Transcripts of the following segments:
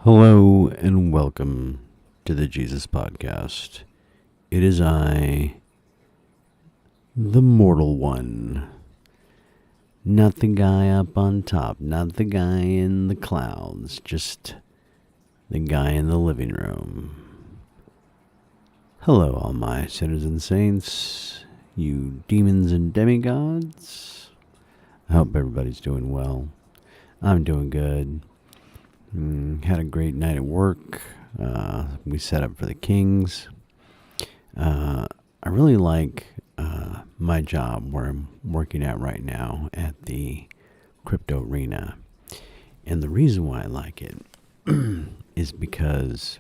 Hello and welcome to the Jesus Podcast. It is I, the mortal one. Not the guy up on top, not the guy in the clouds, just the guy in the living room. Hello, all my sinners and saints, you demons and demigods. I hope everybody's doing well. I'm doing good. Had a great night at work. We set up for the Kings. I really like my job where I'm working at right now at the crypto arena. And the reason why I like it is because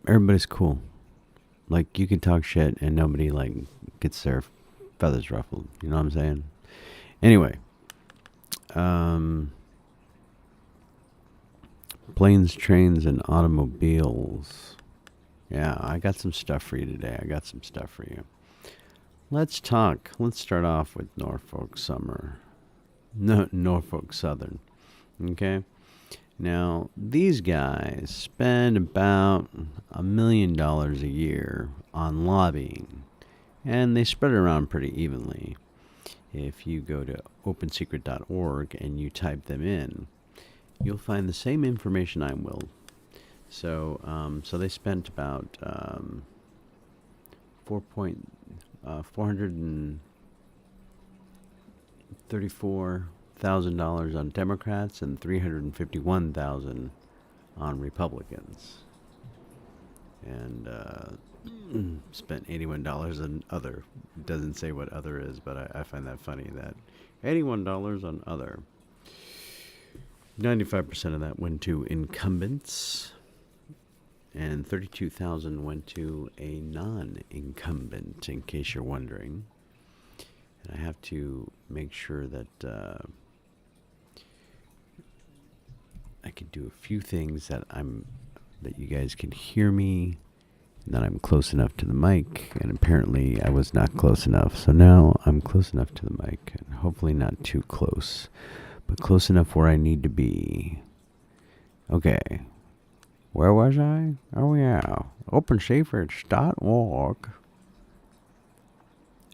everybody's cool. Like, you can talk shit and nobody, gets their feathers ruffled. You know what I'm saying? Anyway. Planes, trains, and automobiles. Yeah, I got some stuff for you today. Let's talk. Let's start off with Norfolk Summer. No, Norfolk Southern. Okay? Now, these guys spend about $1 million a year on lobbying, and they spread it around pretty evenly. If you go to opensecret.org and you type them in, you'll find the same information I will. So they spent about $434,000 on Democrats and $351,000 on Republicans, and spent $81 on other. It doesn't say what other is, but I find that funny that $81 on other. 95% of that went to incumbents, and $32,000 went to a non-incumbent, in case you're wondering. And I have to make sure that I can do a few things that you guys can hear me, and that I'm close enough to the mic, and apparently I was not close enough. So now I'm close enough to the mic, and hopefully not too close, but close enough where I need to be. Okay. Where was I? Oh yeah, opensecrets.org.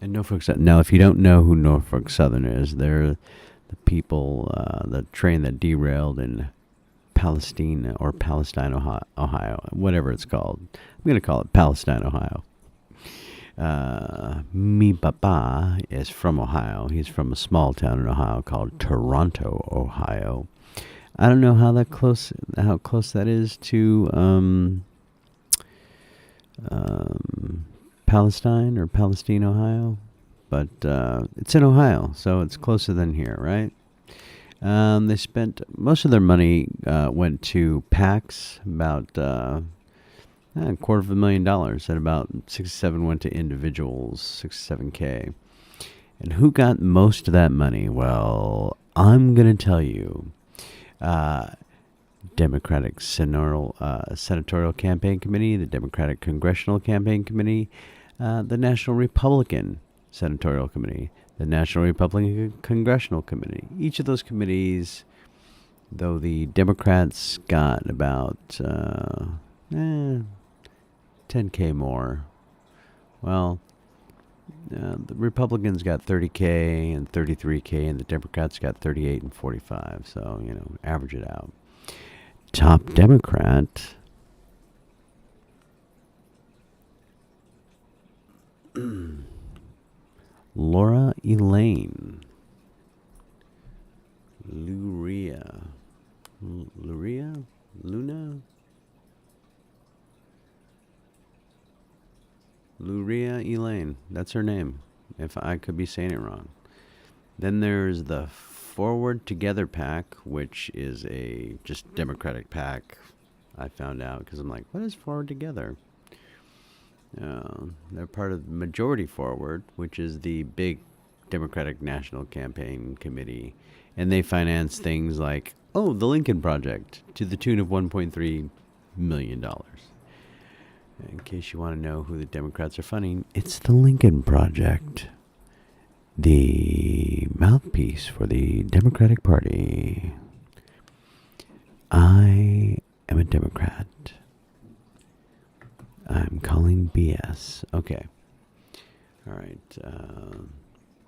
And Norfolk Southern. Now, if you don't know who Norfolk Southern is, they're the people, the train that derailed in Palestine, Ohio, whatever it's called. I'm going to call it Palestine, Ohio. Me papa is from Ohio. He's from a small town in Ohio called Toronto, Ohio. I don't know how close that is to Palestine or Palestine, Ohio, but it's in Ohio, so it's closer than here, right? They spent most of their money went to PACs, about $250,000, and about 67 went to individuals, 67K. And who got most of that money? Well, I'm gonna tell you. Democratic Senatorial Campaign Committee, the Democratic Congressional Campaign Committee, the National Republican Senatorial Committee, the National Republican Congressional Committee. Each of those committees, though the Democrats got about 10K more, well, the Republicans got 30K and 33K, and the Democrats got 38 and 45. So, average it out. Top Democrat, Laura Elaine Luria. Luna? Luria Elaine. That's her name, if I could be saying it wrong. Then there's the Forward Together PAC, which is a just Democratic PAC. I found out because I'm like, what is Forward Together? They're part of Majority Forward, which is the big Democratic National Campaign Committee. And they finance things like, the Lincoln Project, to the tune of $1.3 million. In case you want to know who the Democrats are funding, it's the Lincoln Project. the mouthpiece for the Democratic Party. I am a Democrat. I'm calling BS. Okay. All right.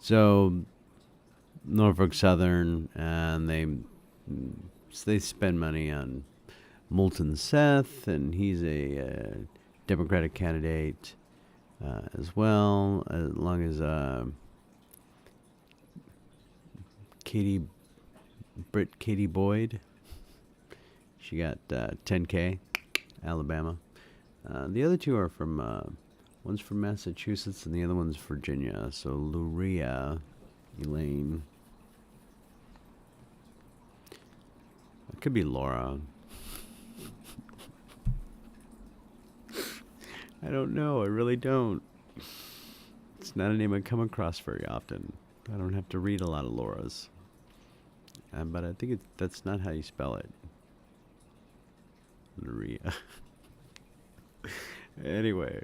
So Norfolk Southern, and they spend money on Molten Seth, and he's a Democratic candidate as well, as long as Katie Boyd. She got 10K, Alabama. The other two are from, one's from Massachusetts and the other one's Virginia. So Luria, Elaine. It could be Laura. I don't know. I really don't. It's not a name I come across very often. I don't have to read a lot of Lauras. But I think that's not how you spell it. Luria. Anyway.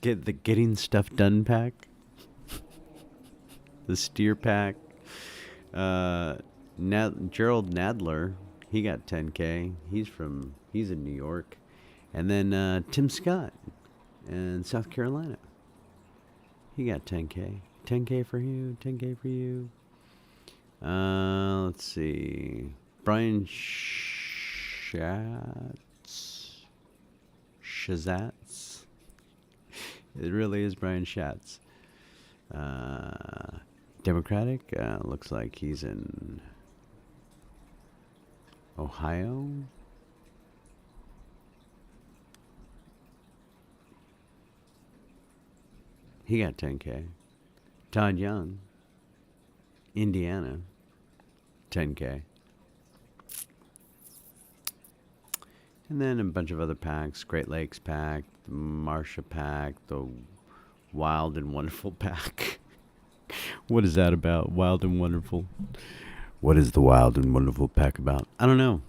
Get the Getting Stuff Done pack. The Steer pack. Gerald Nadler, he got 10K. He's in New York. And then Tim Scott in South Carolina. He got 10K. 10K for you. 10K for you. Let's see. Brian Shazatz. It really is Brian Schatz. Democratic. Looks like he's in Ohio. He got 10K. Todd Young, Indiana, 10K. And then a bunch of other packs. Great Lakes pack, the Marsha pack, the Wild and Wonderful pack. What is that about? Wild and Wonderful. What is the Wild and Wonderful pack about? I don't know,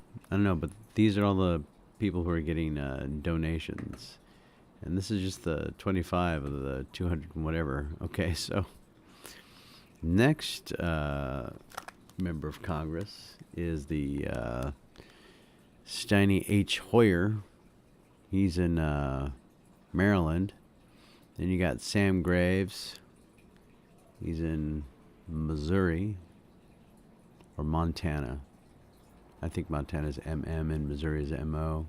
but these are all the people who are getting donations. And this is just the 25 of the 200 and whatever. Okay, so next member of Congress is the Steny H. Hoyer. He's in Maryland. Then you got Sam Graves. He's in Missouri or Montana. I think Montana's MM and Missouri is MO.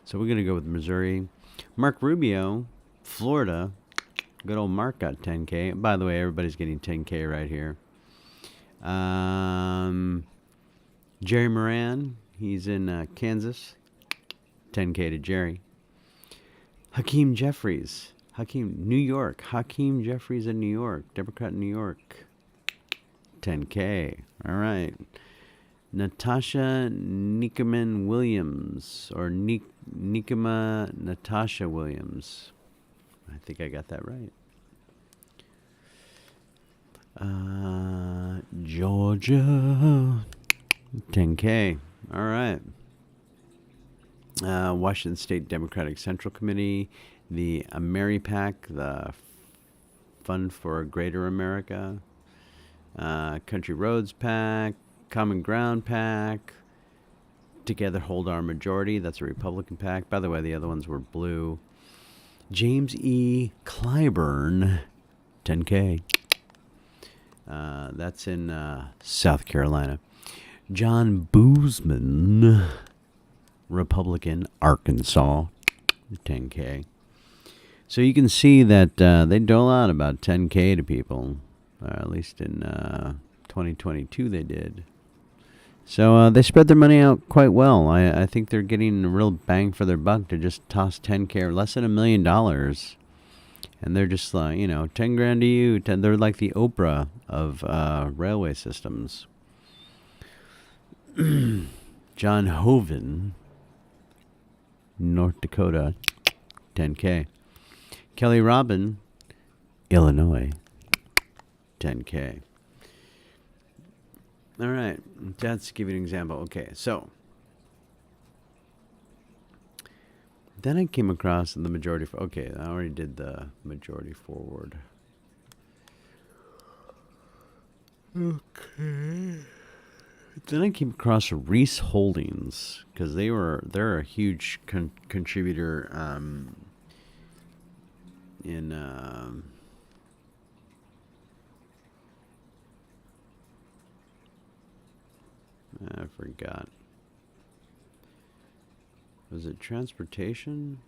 So we're going to go with Missouri. Mark Rubio, Florida. Good old Mark got 10K. By the way, everybody's getting 10K right here. Jerry Moran, he's in Kansas. 10K to Jerry. Hakeem Jeffries. New York. Hakeem Jeffries in New York. Democrat in New York. 10K. All right. Natasha Nikaman Williams, or Nikema Natasha Williams. I think I got that right. Georgia, 10K. All right. Washington State Democratic Central Committee, the AmeriPAC, the Fund for a Greater America, Country Roads PAC, Common Ground PAC, Together Hold Our Majority, that's a Republican PAC. By the way, the other ones were blue. James E. Clyburn, 10K. That's in South Carolina. John Boozman, Republican, Arkansas, 10K. So you can see that they dole out about 10K to people. At least in 2022 they did. So they spread their money out quite well. I think they're getting a real bang for their buck to just toss 10K or less than $1 million. And they're just, 10 grand to you. They're like the Oprah of railway systems. John Hoven, North Dakota, 10K. Kelly Robin, Illinois, 10K. All right, that's give you an example. Okay, so then I came across the majority. Okay, I already did the majority forward. Okay. Then I came across Reese Holdings because they're a huge contributor in I forgot. Was it transportation?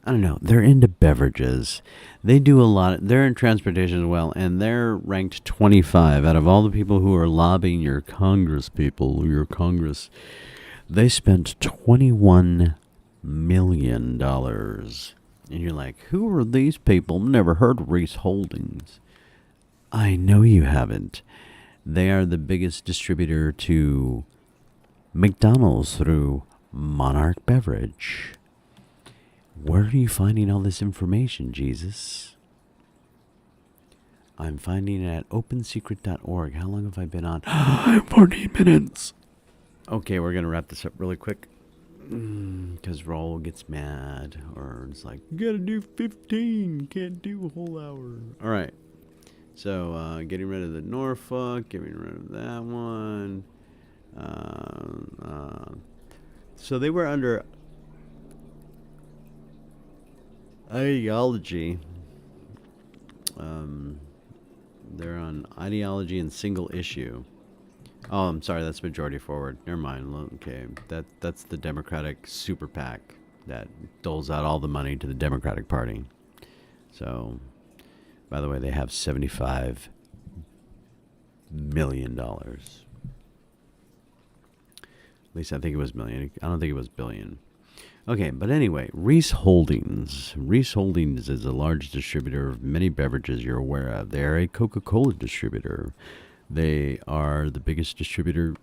I don't know. They're into beverages. They do a lot. They're in transportation as well, and they're ranked 25 out of all the people who are lobbying your Congress people, your Congress. They spent $21 million. And you're like, who are these people? Never heard of Reese Holdings. I know you haven't. They are the biggest distributor to McDonald's through Monarch Beverage. Where are you finding all this information, Jesus? I'm finding it at opensecret.org. How long have I been on? 40 minutes. Okay, we're going to wrap this up really quick. Because Raul gets mad. Or it's like, you got to do 15. Can't do a whole hour. All right. So, getting rid of the Norfolk. Getting rid of that one. So they were under ideology. They're on ideology and single issue. Oh, I'm sorry, that's majority forward. Never mind. Okay, that's the Democratic super PAC that doles out all the money to the Democratic Party. So, by the way, they have $75 million. At least I think it was million. I don't think it was billion. Okay, but anyway, Reese Holdings. Reese Holdings is a large distributor of many beverages you're aware of. They are a Coca-Cola distributor. They are the biggest distributor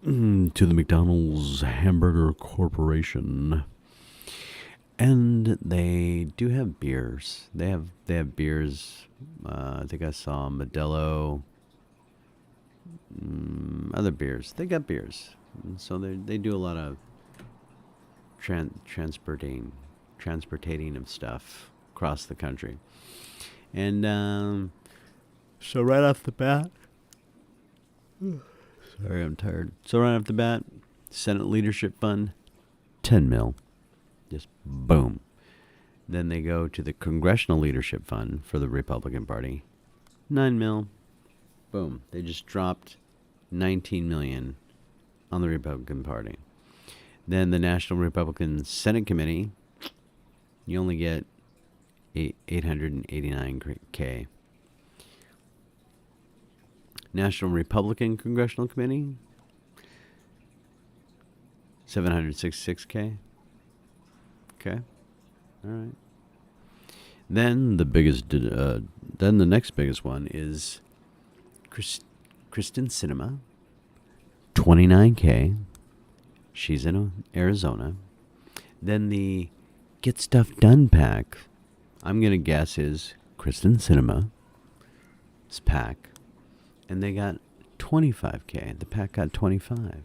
to the McDonald's Hamburger Corporation. And they do have beers. They have beers. I think I saw Modelo. Other beers. They got beers. So they do a lot of transportating of stuff across the country. And so right off the bat, sorry, I'm tired. So right off the bat, Senate Leadership Fund, 10 mil. Just boom. Then they go to the Congressional Leadership Fund for the Republican Party, 9 mil. Boom. They just dropped 19 million on the Republican Party. Then the National Republican Senate Committee, you only get 889K. National Republican Congressional Committee, 766K. Okay. All right. Then the next biggest one is Kristen Sinema, 29K. She's in Arizona. Then the Get Stuff Done pack, I'm going to guess, is Kristen Sinema's pack. And they got 25K. The pack got 25.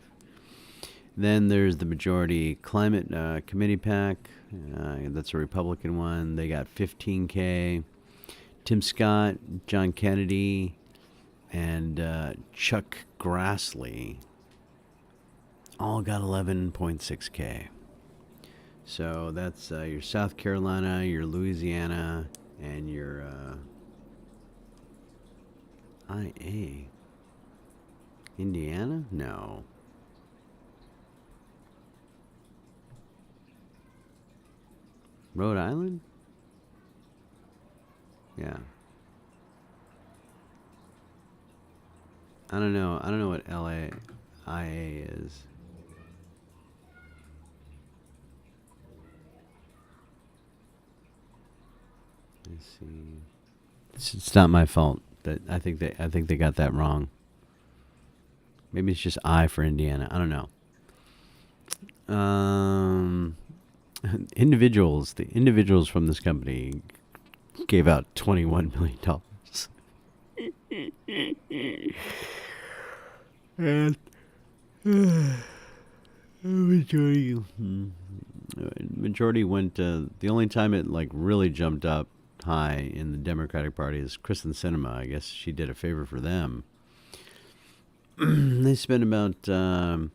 Then there's the Majority Climate Committee pack. That's a Republican one. They got 15K. Tim Scott, John Kennedy, and Chuck Grassley all got 11.6K. So that's your South Carolina, your Louisiana, and your IA. Indiana? No. Rhode Island? Yeah. I don't know. I don't know what LAIA is. Let's see. It's not my fault. That I think they got that wrong. Maybe it's just I for Indiana. I don't know. The individuals from this company gave out $21 million. And majority went the only time it like really jumped up high in the Democratic Party is Kristen Sinema. I guess she did a favor for them. They spent about, in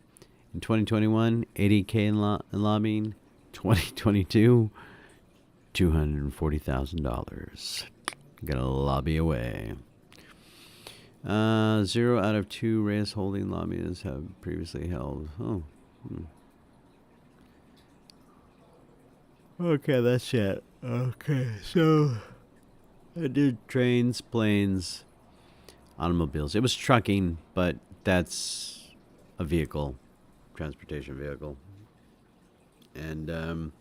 2021, $80K in lobbying. 2022, $240,000. Gotta lobby away. 0 out of 2 Reyes Holding lobbyists have previously held. Oh. Okay, that's it. Okay, so I did trains, planes, automobiles. It was trucking, but that's a vehicle, transportation vehicle. And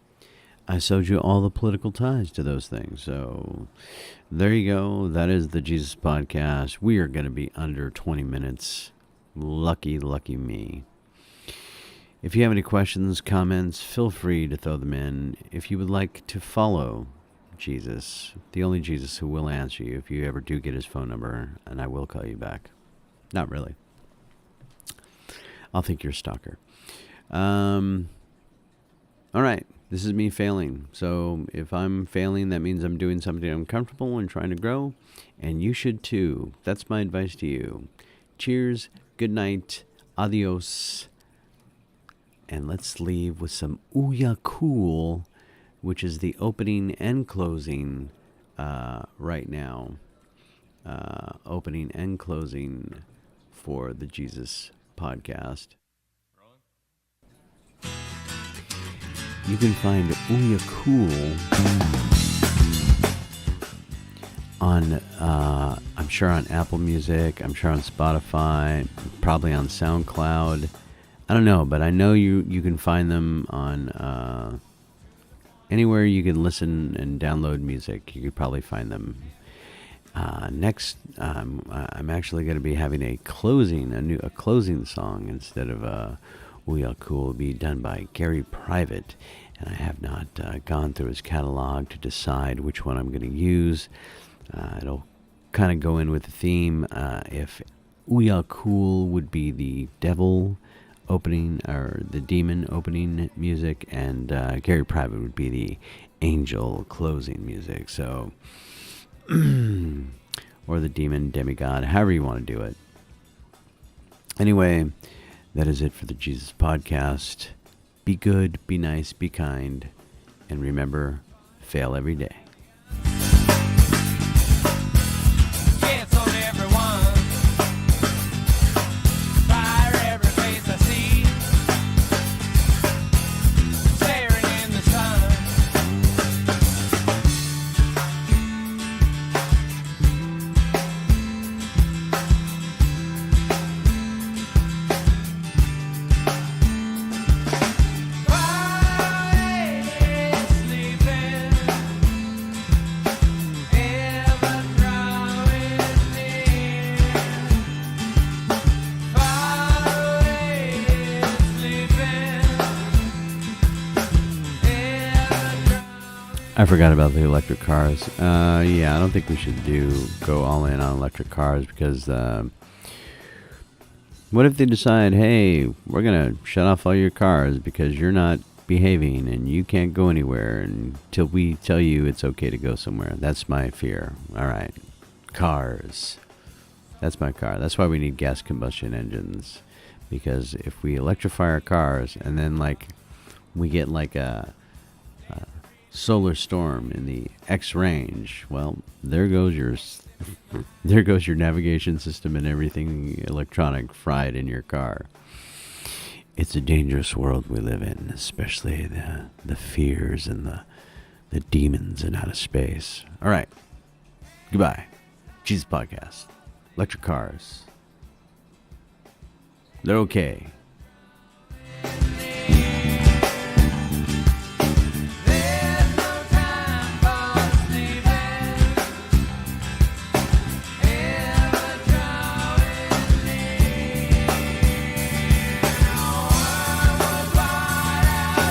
I showed you all the political ties to those things. So there you go. That is the Jesus Podcast. We are going to be under 20 minutes. Lucky, lucky me. If you have any questions, comments, feel free to throw them in. If you would like to follow Jesus, the only Jesus who will answer you if you ever do get his phone number, and I will call you back. Not really. I'll think you're a stalker. All right. This is me failing. So if I'm failing, that means I'm doing something uncomfortable and trying to grow. And you should too. That's my advice to you. Cheers. Good night. Adios. And let's leave with some Ouya Cool, which is the opening and closing right now. Opening and closing for the Jesus Podcast. You can find Ouya Cool on, I'm sure on Apple Music, I'm sure on Spotify, probably on SoundCloud. I don't know, but I know you can find them on anywhere you can listen and download music. You could probably find them. Next, I'm actually going to be having a closing song instead of Ouya Cool. Will be done by Gary Private, and I have not gone through his catalog to decide which one I'm going to use. It'll kind of go in with the theme. If Ouya Cool would be the devil opening or the demon opening music, and Gary Private would be the angel closing music. So, or the demon demigod, however you want to do it. Anyway, that is it for the Jesus Podcast. Be good, be nice, be kind, and remember, fail every day. I forgot about the electric cars. Yeah, I don't think we should go all in on electric cars because what if they decide, hey, we're going to shut off all your cars because you're not behaving and you can't go anywhere until we tell you it's okay to go somewhere. That's my fear. All right. Cars. That's my car. That's why we need gas combustion engines, because if we electrify our cars and then we get a solar storm in the X range, well, there goes your navigation system and everything electronic fried in your car. It's a dangerous world we live in, especially the fears and the demons in outer space. All right, goodbye. Jesus Podcast. Electric cars, they're okay.